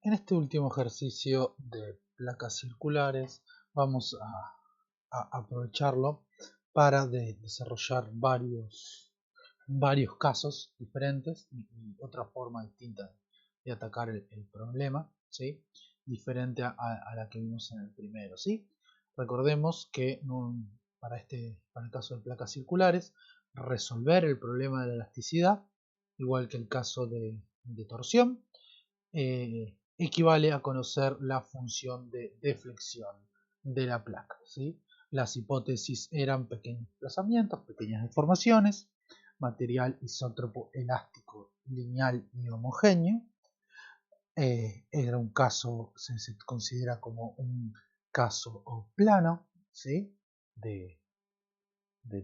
En este último ejercicio de placas circulares vamos a aprovecharlo para desarrollar varios casos diferentes y otra forma distinta de atacar el problema, ¿sí? Diferente a la que vimos en el primero, ¿sí? Recordemos que para el caso de placas circulares, resolver el problema de la elasticidad, igual que el caso de torsión, equivale a conocer la función de deflexión de la placa, ¿sí? Las hipótesis eran pequeños desplazamientos, pequeñas deformaciones, material isótropo elástico lineal y homogéneo. Era un caso, se considera como un caso plano, ¿sí? de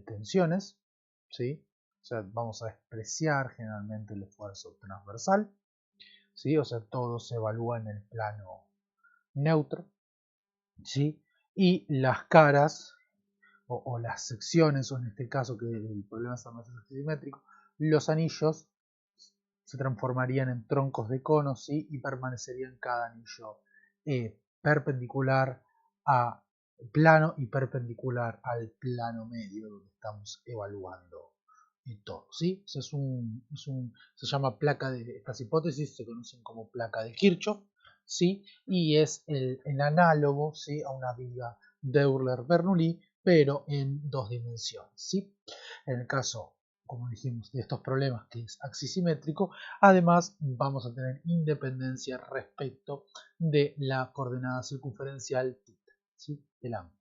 tensiones, ¿sí? O sea, vamos a despreciar generalmente el esfuerzo transversal, ¿sí? O sea, todo se evalúa en el plano neutro, ¿sí? Y las caras o las secciones, o en este caso que el problema es más simétrico, los anillos se transformarían en troncos de conos, ¿sí? Y permanecerían cada anillo perpendicular a plano y perpendicular al plano medio donde estamos evaluando todo, ¿sí? O sea, se llama placa de estas hipótesis, se conocen como placa de Kirchhoff, ¿sí? Y es el análogo, ¿sí? A una viga de Euler-Bernoulli, pero en dos dimensiones, ¿sí? En el caso, como dijimos, de estos problemas que es axisimétrico, además vamos a tener independencia respecto de la coordenada circunferencial θ, ¿sí? Del ángulo.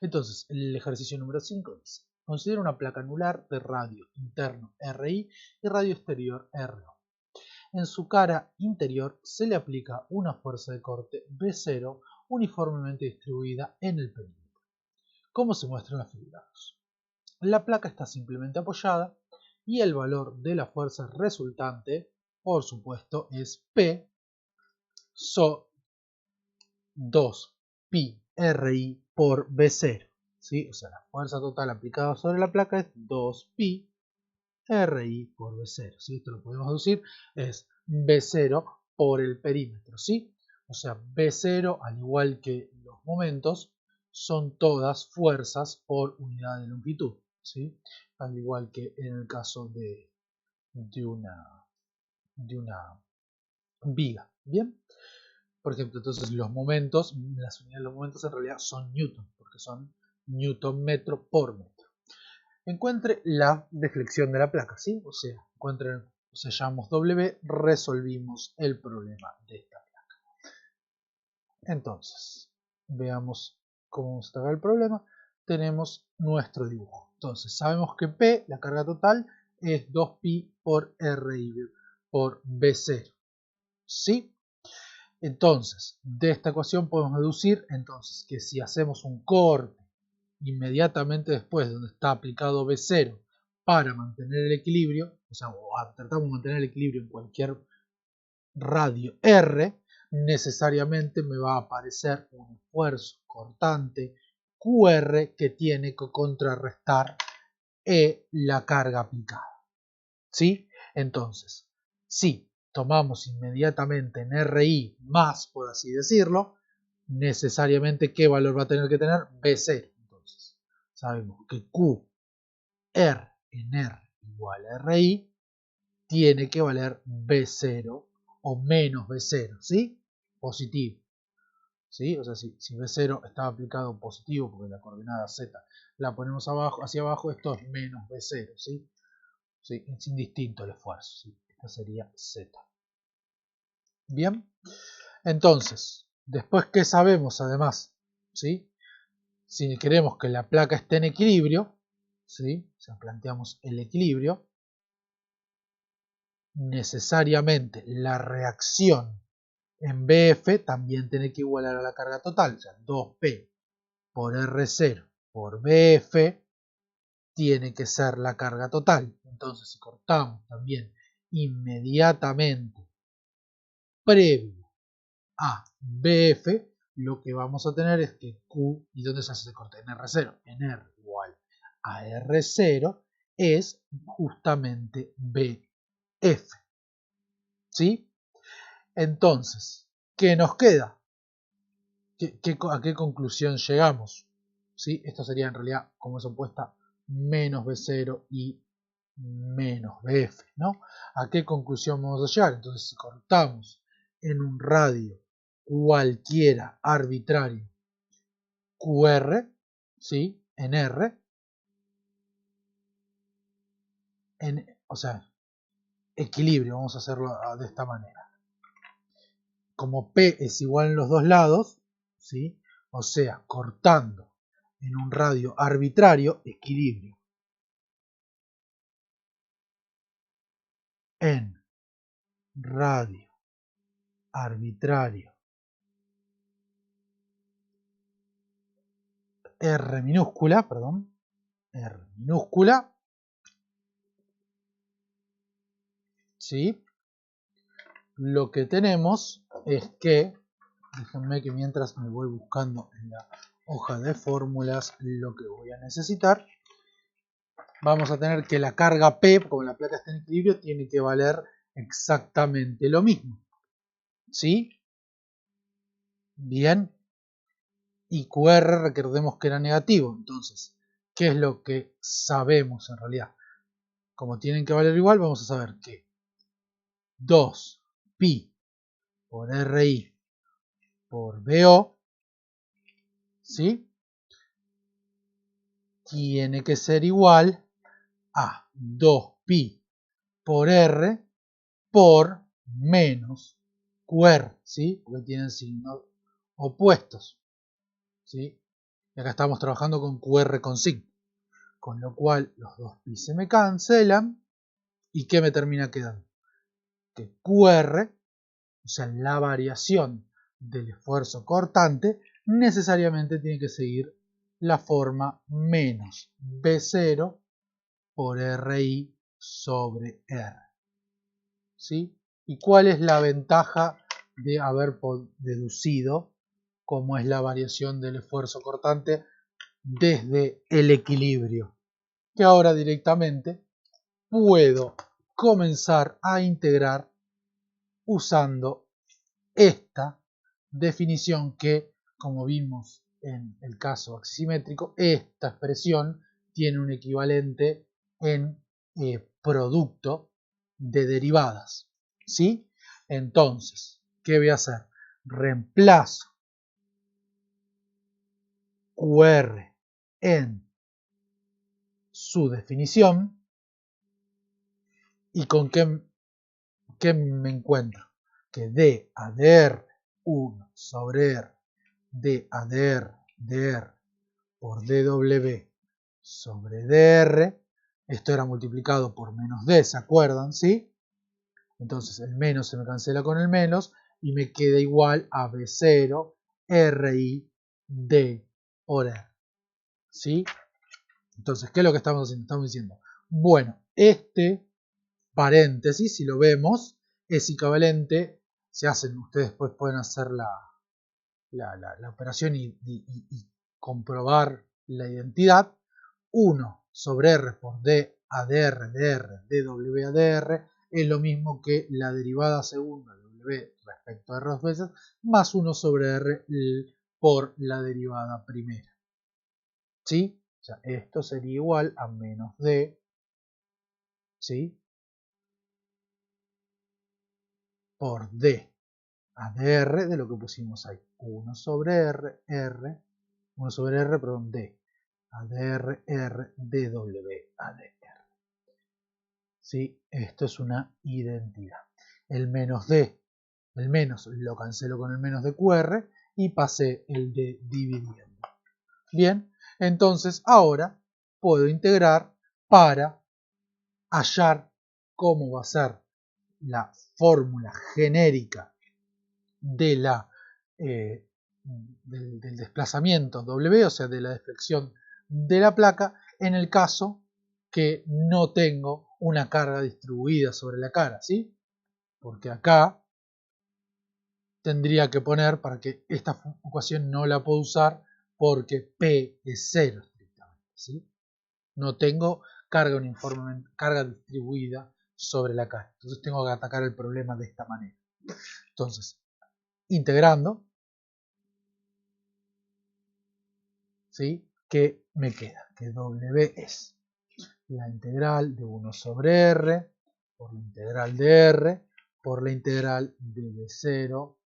Entonces, el ejercicio número 5 dice: considera una placa anular de radio interno RI y radio exterior RO. En su cara interior se le aplica una fuerza de corte B0 uniformemente distribuida en el perímetro, como se muestra en la figura 2. La placa está simplemente apoyada y el valor de la fuerza resultante, por supuesto, es P so 2 pi RI por B0, ¿sí? O sea, la fuerza total aplicada sobre la placa es 2 pi RI por B0, ¿sí? Esto lo podemos deducir, es B0 por el perímetro, ¿sí? O sea, B0, al igual que los momentos, son todas fuerzas por unidad de longitud, ¿sí? Al igual que en el caso de una, de una viga, ¿bien? Por ejemplo, entonces los momentos, las unidades de los momentos en realidad son newton, porque son newton metro por metro. Encuentre la deflexión de la placa, ¿sí? O sea, encuentren, sellamos W, resolvimos el problema de esta placa. Entonces, veamos cómo se trata el problema. Tenemos nuestro dibujo. Entonces, sabemos que P, la carga total, es 2pi por RI por B0, ¿sí? Entonces, de esta ecuación podemos deducir entonces que si hacemos un corte inmediatamente después donde está aplicado B0 para mantener el equilibrio, o sea, tratamos de mantener el equilibrio en cualquier radio R, necesariamente me va a aparecer un esfuerzo cortante QR que tiene que contrarrestar la carga aplicada, ¿sí? Entonces, si tomamos inmediatamente en RI más, por así decirlo, necesariamente ¿qué valor va a tener que tener? B0. Entonces, sabemos que QR en R igual a RI tiene que valer B0 o menos B0, ¿sí? Positivo, ¿sí? O sea, si B0 está aplicado positivo, porque la coordenada Z la ponemos abajo, hacia abajo, esto es menos B0, ¿sí? ¿Sí? Es indistinto el esfuerzo, ¿sí? Esta sería Z. Bien, entonces, después que sabemos además, ¿sí? Si queremos que la placa esté en equilibrio, ¿sí? O sea, planteamos el equilibrio, necesariamente la reacción en BF también tiene que igualar a la carga total, o sea, 2P por R0 por BF tiene que ser la carga total. Entonces, si cortamos también inmediatamente previo a BF, lo que vamos a tener es que Q, ¿y dónde se hace ese corte? En R0, en R igual a R0 es justamente BF, ¿sí? Entonces, ¿qué nos queda? ¿A qué conclusión llegamos? ¿Sí? Esto sería en realidad, como es opuesta, menos B0 y menos BF, ¿no? ¿A qué conclusión vamos a llegar? Entonces, si cortamos en un radio cualquiera arbitrario QR, ¿sí? En R, o sea, equilibrio, vamos a hacerlo de esta manera. Como P es igual en los dos lados, ¿sí? O sea, cortando en un radio arbitrario, equilibrio. En radio arbitrario R minúscula, perdón, R minúscula, ¿sí? Lo que tenemos es que, déjenme que mientras me voy buscando en la hoja de fórmulas lo que voy a necesitar, vamos a tener que la carga P, como la placa está en equilibrio, tiene que valer exactamente lo mismo, ¿sí? Bien, y QR recordemos que era negativo, entonces, ¿qué es lo que sabemos en realidad? Como tienen que valer igual, vamos a saber que 2pi por RI por BO, ¿sí? Tiene que ser igual a 2pi por R por menos QR, ¿sí? Porque tienen signos opuestos, ¿sí? Y acá estamos trabajando con QR con signo, con lo cual los 2pi se me cancelan, ¿y qué me termina quedando? Que QR, o sea, la variación del esfuerzo cortante, necesariamente tiene que seguir la forma menos B0 por RI sobre R, ¿sí? ¿Y cuál es la ventaja de haber deducido cómo es la variación del esfuerzo cortante desde el equilibrio? Que ahora directamente puedo comenzar a integrar usando esta definición que, como vimos en el caso axisimétrico, esta expresión tiene un equivalente en producto de derivadas, ¿sí? Entonces, ¿qué voy a hacer? Reemplazo QR en su definición y con qué me encuentro, que D a dr 1 sobre R d a dr por dw sobre dr, esto era multiplicado por menos d, ¿se acuerdan? ¿Sí? Entonces el menos se me cancela con el menos y me queda igual a B0 RI D por R, ¿sí? Entonces, ¿qué es lo que estamos haciendo? Estamos diciendo, bueno, este paréntesis, si lo vemos, es equivalente, se hacen, ustedes después pueden hacer la operación y comprobar la identidad. 1 sobre R por D a dr dw a dr es lo mismo que la derivada segunda de W respecto a R dos veces más 1 sobre R por la derivada primera. ¿Sí? O sea, esto sería igual a menos D, ¿sí? Por D a dr de lo que pusimos ahí. 1 sobre R, 1 sobre R, perdón, D a dr R dw a dr. ¿Sí? Esto es una identidad. El menos D, el menos lo cancelo con el menos de QR y pasé el de dividiendo. Bien, entonces ahora puedo integrar para hallar cómo va a ser la fórmula genérica de del desplazamiento W, o sea, de la deflexión de la placa, en el caso que no tengo una carga distribuida sobre la cara, ¿sí? Porque acá tendría que poner, para que esta ecuación no la puedo usar, porque P es 0 estrictamente, ¿sí? No tengo carga uniformemente, carga distribuida sobre la cara. Entonces tengo que atacar el problema de esta manera. Entonces, integrando, ¿sí? ¿Qué me queda? Que W es la integral de 1 sobre R por la integral de R por la integral de B0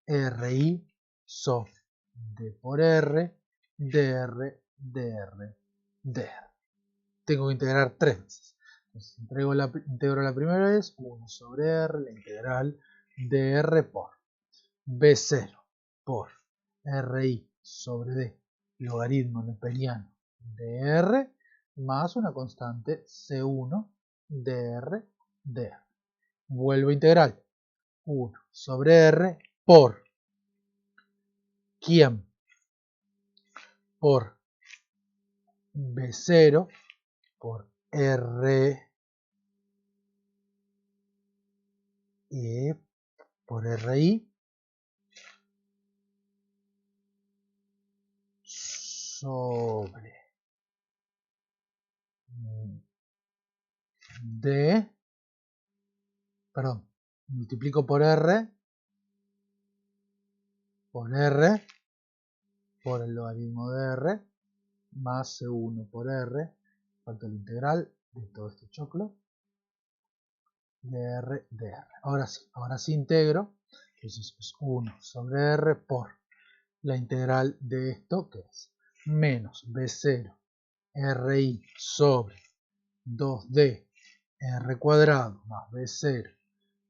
RI sobre D por R, dr, dr, dr. Tengo que integrar 3 veces. Entonces, integro la primera vez, 1 sobre R, la integral de R por B0 por RI sobre D, logaritmo neperiano de R, más una constante C1 dr, dr. Vuelvo a integrar 1 sobre R por ¿quién? Por B0 por R y por RI sobre D, perdón, multiplico por R por el logaritmo de R más C1 por R, falta la integral de todo este choclo de R. Ahora sí integro, entonces es 1 sobre R por la integral de esto, que es menos B0 RI sobre 2D R cuadrado más B0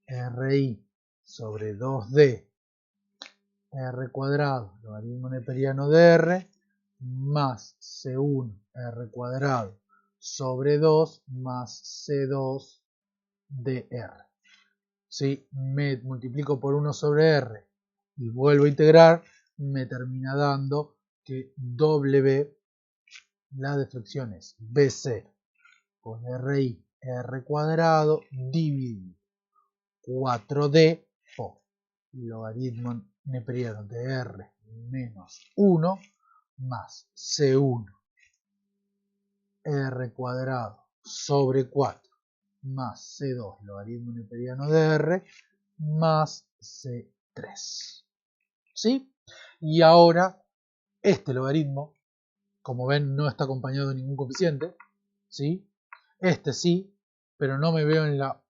RI sobre 2D R cuadrado, logaritmo neperiano de R, más C1 R cuadrado sobre 2 más C2 de R. Si me multiplico por 1 sobre R y vuelvo a integrar, me termina dando que W, la deflexión es B0 por RI R cuadrado dividido 4D por logaritmo neperiano de R menos 1 más C1 R cuadrado sobre 4 más C2 logaritmo neperiano de R más C3. ¿Sí? Y ahora este logaritmo, como ven, no está acompañado de ningún coeficiente. ¿Sí? Este sí, pero no me veo en la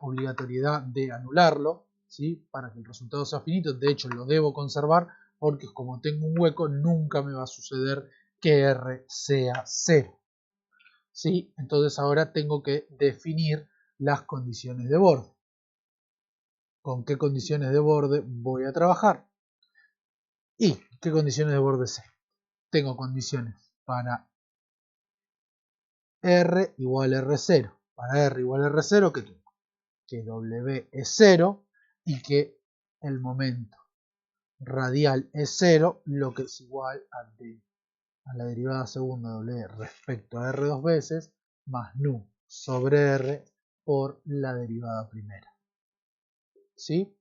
obligatoriedad de anularlo, ¿sí? Para que el resultado sea finito. De hecho, lo debo conservar porque como tengo un hueco, nunca me va a suceder que R sea 0. ¿Sí? Entonces ahora tengo que definir las condiciones de borde. ¿Con qué condiciones de borde voy a trabajar? ¿Y qué condiciones de borde sé? Tengo condiciones para R igual a R0. Para R igual a R0, ¿qué tengo? Que W es 0 y que el momento radial es 0, lo que es igual a la derivada segunda W respecto a R dos veces, más nu sobre R por la derivada primera. ¿Sí?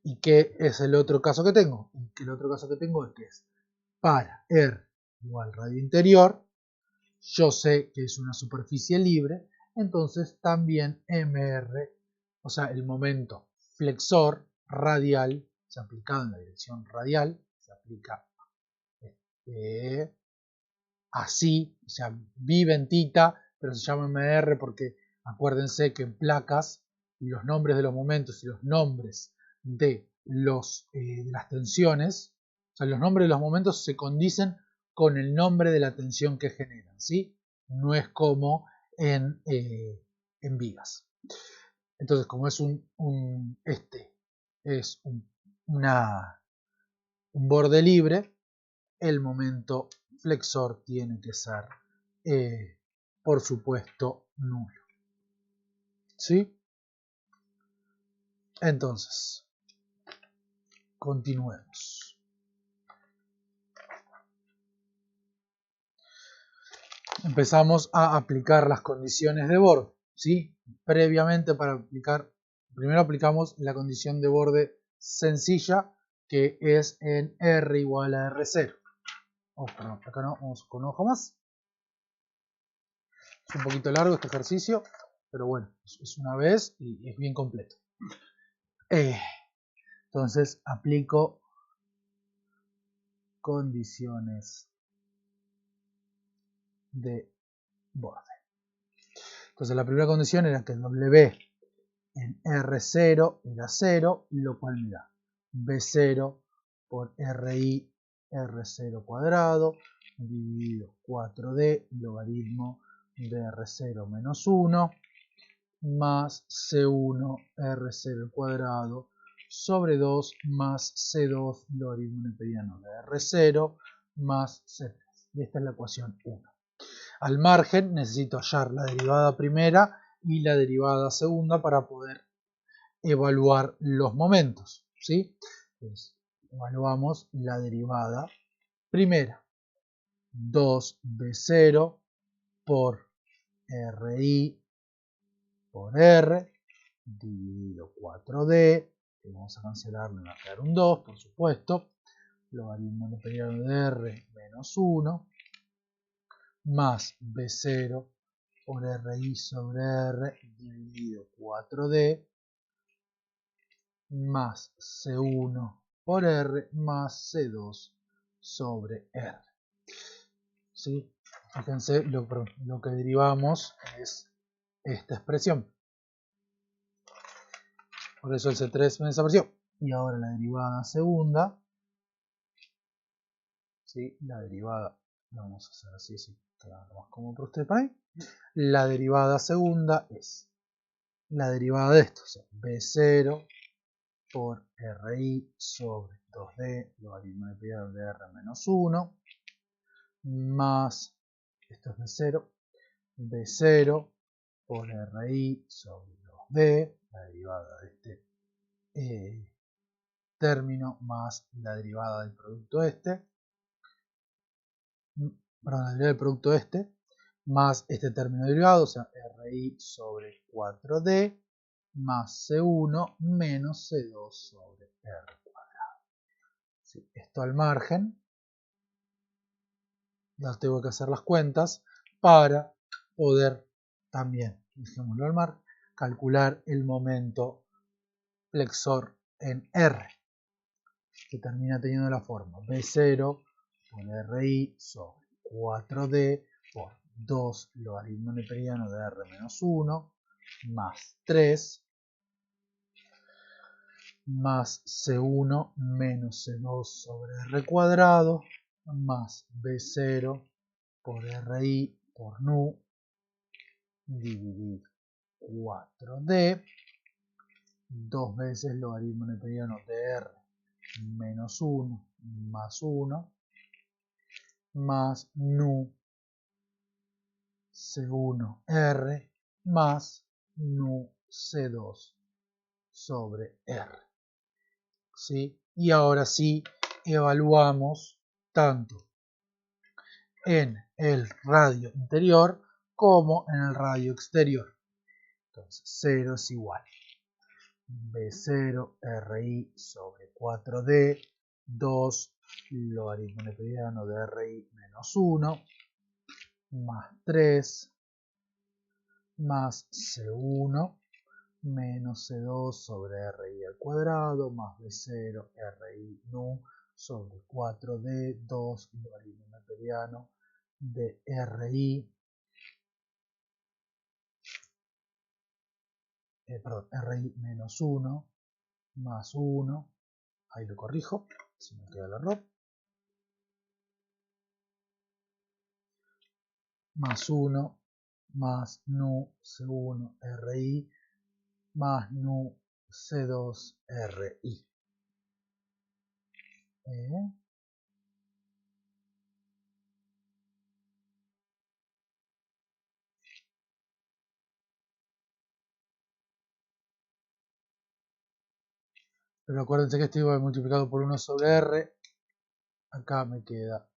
¿Y qué es el otro caso que tengo? El otro caso que tengo es que es para R igual radio interior, yo sé que es una superficie libre, entonces también MR, o sea, el momento flexor radial, se aplicado en la dirección radial, se aplica así, o sea, biventita, pero se llama MR porque acuérdense que en placas los nombres de los momentos y los nombres de las tensiones, o sea, los nombres de los momentos se condicen con el nombre de la tensión que generan, ¿sí? No es como en vigas. Entonces, como es un borde libre, el momento flexor tiene que ser, por supuesto, nulo. ¿Sí? Entonces, continuemos. Empezamos a aplicar las condiciones de borde. ¿Sí? Previamente primero aplicamos la condición de borde sencilla, que es en R igual a R0. Oh, perdón, acá no, vamos con un ojo más. Es un poquito largo este ejercicio, pero bueno, es una vez y es bien completo. Entonces Entonces aplico condiciones de borde. Entonces la primera condición era que W en R0 era 0, lo cual me da B0 por RI R0 cuadrado dividido 4D logaritmo de R0 menos 1 más C1 R0 cuadrado sobre 2 más C2 logaritmo neperiano de R0 más C3. Y esta es la ecuación 1. Al margen necesito hallar la derivada primera y la derivada segunda para poder evaluar los momentos, ¿sí? Entonces, evaluamos la derivada primera. 2B0 por RI por R dividido 4D, que vamos a cancelar, me va a quedar un 2, por supuesto, logaritmo neperiano de R menos 1, más B0 por RI sobre R dividido 4D, más C1 por R más C2 sobre R. ¿Sí? Fíjense, lo que derivamos es esta expresión. Por eso el C3 me desapareció. Y ahora la derivada segunda. ¿Sí? La derivada, lo vamos a hacer así, así queda más cómodo para ustedes para ahí. La derivada segunda es la derivada de esto, o sea, B0 por RI sobre 2D logaritmo neperiano de R menos 1 más, esto es B0 por RI sobre 2D, la derivada de este término más la derivada del producto perdón, la derivada del producto más este término derivado, o sea, RI sobre 4D más C1 menos C2 sobre R cuadrado. ¿Sí? Esto al margen, ya tengo que hacer las cuentas para poder también, dejémoslo al mar, calcular el momento flexor en R, que termina teniendo la forma B0 por RI sobre 4D por 2 logaritmo neperiano de R menos 1 más 3 más C1 menos C2 sobre R cuadrado más B0 por RI por nu dividido 4D, 2 veces logaritmo neperiano de R menos 1 más 1 más nu C1R más nu C2 sobre R. ¿Sí? Y ahora sí evaluamos tanto en el radio interior como en el radio exterior. Entonces 0 es igual B0 RI sobre 4D 2 logaritmo neperiano de RI menos 1 más 3 más C1 menos C2 sobre RI al cuadrado más B0 RI nu sobre 4D 2 logaritmo neperiano de RI RI menos 1 más 1, ahí lo corrijo, si me queda el error, más 1 más nu C1 RI más nu C2 RI. Pero acuérdense que esto iba multiplicado por 1 sobre R. Acá me queda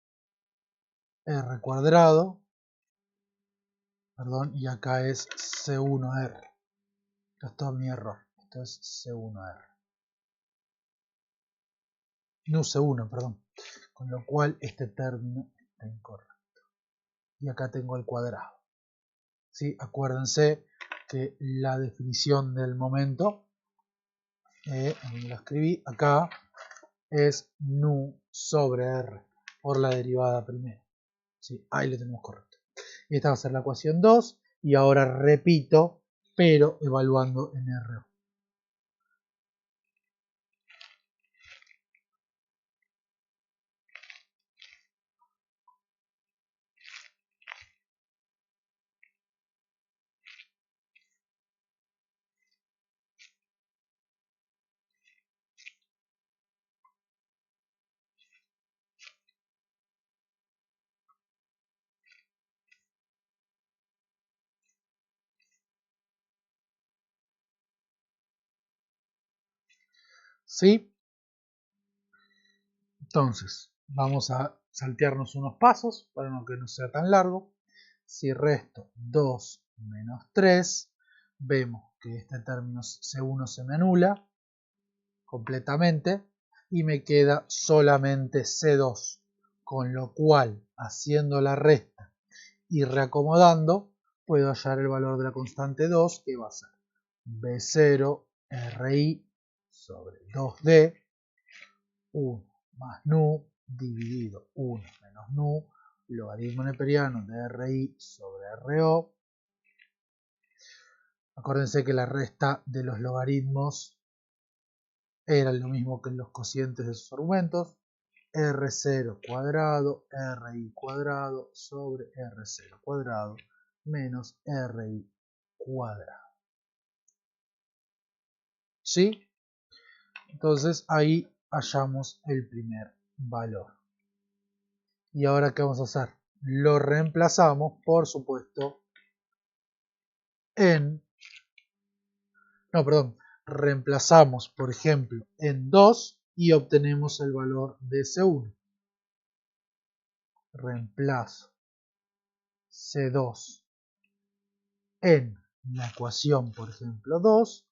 R cuadrado. Perdón, y acá es C1R. Esto es todo mi error. Esto es C1R. No C1, perdón. Con lo cual este término está incorrecto. Y acá tengo el cuadrado. ¿Sí? Acuérdense que la definición del momento la escribí acá, es nu sobre r por la derivada primera. ¿Sí? Ahí lo tenemos correcto. Esta va a ser la ecuación 2 y ahora repito, pero evaluando en R. ¿Sí? Entonces, vamos a saltearnos unos pasos para que no sea tan largo. Si resto 2 menos 3, vemos que este término C1 se me anula completamente y me queda solamente C2, con lo cual, haciendo la resta y reacomodando, puedo hallar el valor de la constante 2, que va a ser B0 RI sobre 2D, 1 más nu dividido 1 menos nu, logaritmo neperiano de RI sobre RO. Acuérdense que la resta de los logaritmos era lo mismo que en los cocientes de sus argumentos. R0 cuadrado, RI cuadrado sobre R0 cuadrado menos RI cuadrado. ¿Sí? Entonces ahí hallamos el primer valor. ¿Y ahora qué vamos a hacer? Lo reemplazamos, por supuesto, reemplazamos, por ejemplo, en 2 y obtenemos el valor de C1. Reemplazo C2 en la ecuación, por ejemplo, 2,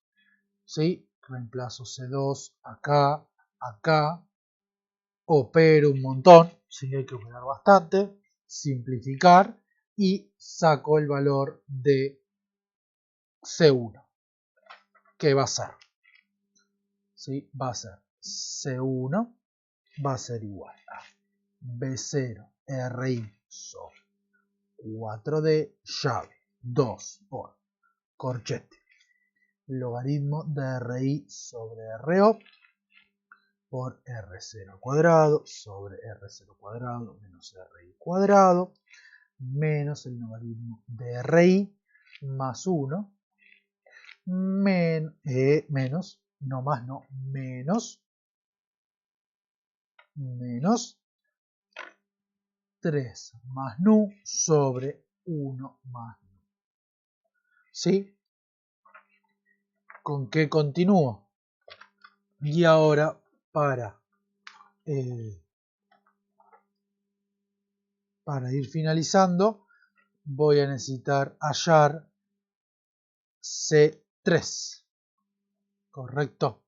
¿sí? Reemplazo C2 acá, acá, opero un montón, ¿sí? Hay que operar bastante, simplificar y saco el valor de C1, que va a ser, ¿sí? Va a ser C1, va a ser igual a B0 RI sobre 4D llave 2 por corchete logaritmo de RI sobre RO por R0 cuadrado sobre R0 cuadrado menos RI cuadrado menos el logaritmo de RI más 1 menos, no más no, menos 3 más nu sobre 1 más nu. ¿Sí? ¿Con qué continúo? Y ahora para ir finalizando voy a necesitar hallar C3. ¿Correcto?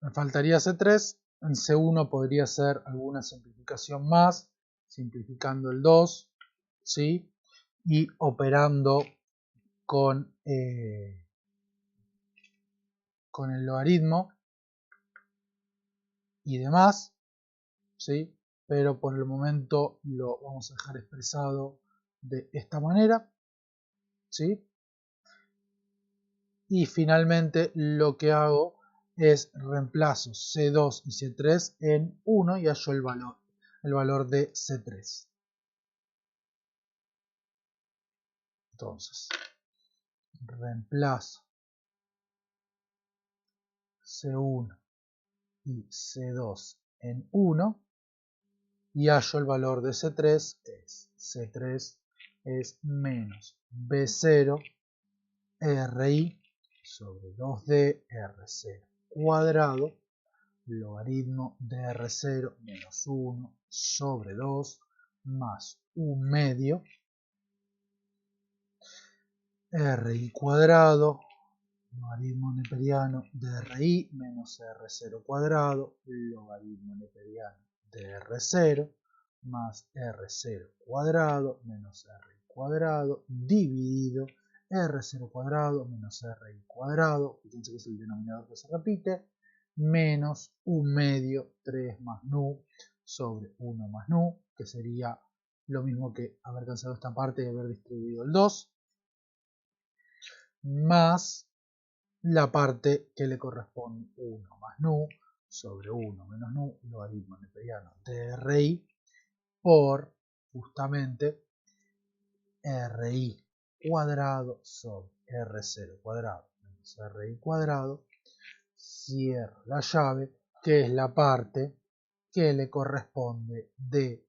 Me faltaría C3. En C1 podría ser alguna simplificación más, simplificando el 2, ¿sí? Y operando con el logaritmo y demás, ¿sí? Pero por el momento lo vamos a dejar expresado de esta manera, ¿sí? Y finalmente lo que hago es reemplazo C2 y C3 en 1 y hallo el valor de C3. Entonces, reemplazo C1 y C2 en 1 y hallo el valor de C3, C3 es menos B0 RI sobre 2D R0 cuadrado logaritmo de R0 menos 1 sobre 2 más 1 medio RI cuadrado logaritmo neperiano de RI menos R0 cuadrado logaritmo neperiano de R0 más R0 cuadrado menos RI cuadrado dividido R0 cuadrado menos RI cuadrado, fíjense que es el denominador que se repite, menos 1 medio 3 más nu sobre 1 más nu, que sería lo mismo que haber cancelado esta parte y haber distribuido el 2, más la parte que le corresponde 1 más nu sobre 1 menos nu, logaritmo neperiano de RI por justamente RI cuadrado sobre R0 cuadrado menos RI cuadrado, cierro la llave, que es la parte que le corresponde de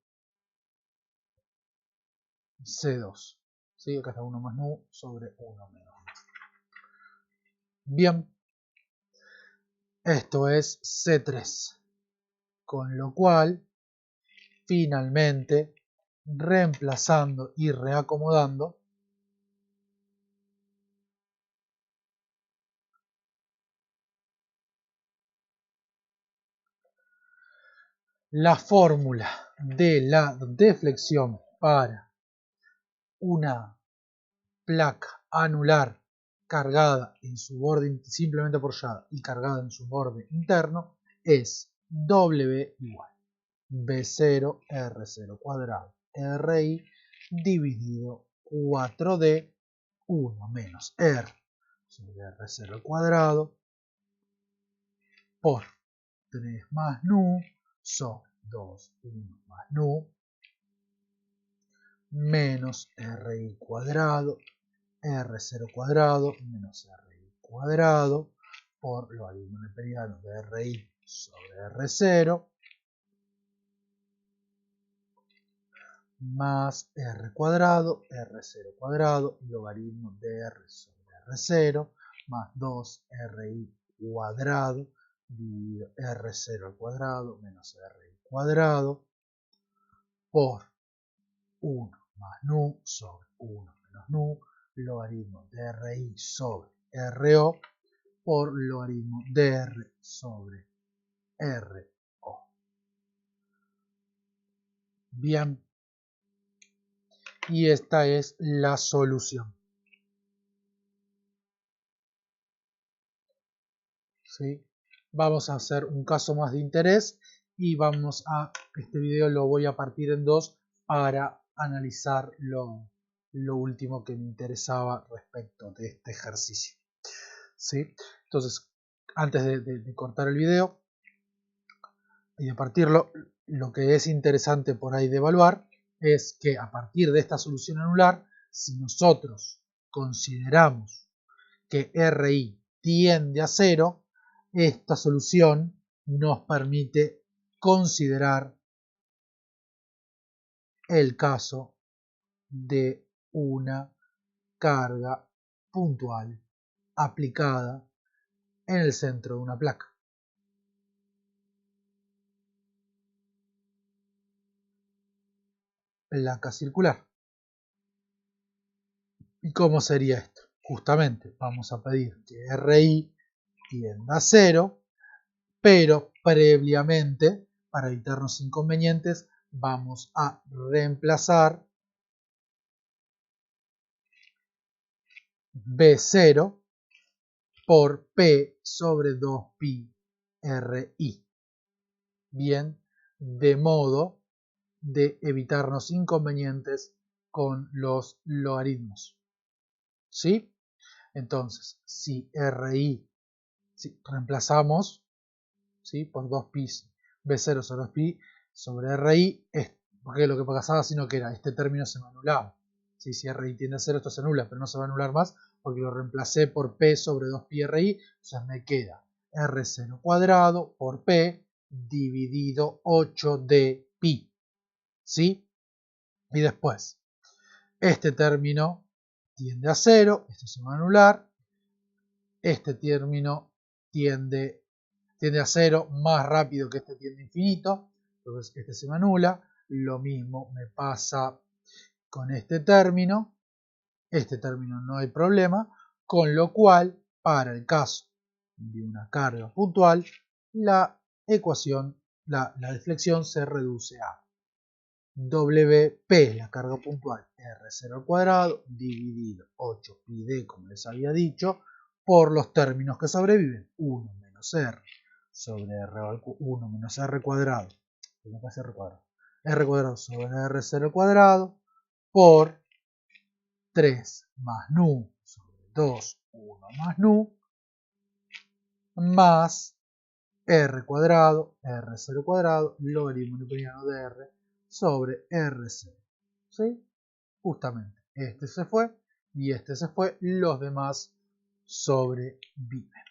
C2. ¿Sí? Acá está 1 más nu sobre 1 menos nu. Bien, esto es C3, con lo cual finalmente, reemplazando y reacomodando, la fórmula de la deflexión para una placa anular cargada en su borde simplemente apoyada y cargada en su borde interno es W igual B0 R0 cuadrado RI dividido 4D 1 menos R sobre R0 cuadrado por 3 más nu sobre 2 1 más nu menos RI cuadrado R0 cuadrado menos RI cuadrado por logaritmo neperiano de RI sobre R0 más R cuadrado, R0 cuadrado, logaritmo de R sobre R0 más 2RI cuadrado dividido R0 al cuadrado menos RI cuadrado por 1 más nu sobre 1 menos nu, logaritmo de RI sobre RO por logaritmo de R sobre RO. Bien, y esta es la solución. ¿Sí? Vamos a hacer un caso más de interés y este video lo voy a partir en dos para analizar lo último que me interesaba respecto de este ejercicio. ¿Sí? Entonces, antes de cortar el video y de partirlo, lo que es interesante por ahí de evaluar es que a partir de esta solución anular, si nosotros consideramos que RI tiende a 0, esta solución nos permite considerar el caso de una carga puntual aplicada en el centro de una placa. Placa circular. ¿Y cómo sería esto? Justamente vamos a pedir que RI tienda a 0, pero previamente, para evitarnos inconvenientes, vamos a reemplazar B0 por P sobre 2pi RI. Bien, de modo de evitarnos inconvenientes con los logaritmos. ¿Sí? Entonces, si RI, si reemplazamos, ¿sí? Por 2pi, B0 sobre 2pi sobre RI, porque lo que pasaba sino que era, este término se me anulaba. ¿Sí? Si RI tiende a 0, esto se anula, pero no se va a anular más porque lo reemplacé por P sobre 2pi RI, o sea, me queda R0 cuadrado por P dividido 8d pi. ¿Sí? Y después, este término tiende a 0, esto se va a anular, este término tiende a 0 más rápido que este tiende a infinito, entonces este se me anula, lo mismo me pasa con este término no hay problema, con lo cual para el caso de una carga puntual la ecuación, la deflexión se reduce a WP, la carga puntual, R0 al cuadrado, dividido 8πd, como les había dicho, por los términos que sobreviven, 1 menos R sobre R, 1 menos R cuadrado, R cuadrado sobre R0 al cuadrado, por 3 más nu sobre 2, 1 más nu, más R cuadrado, R0 cuadrado, logaritmo neperiano de R sobre R0. ¿Sí? Justamente, este se fue y este se fue, los demás sobreviven.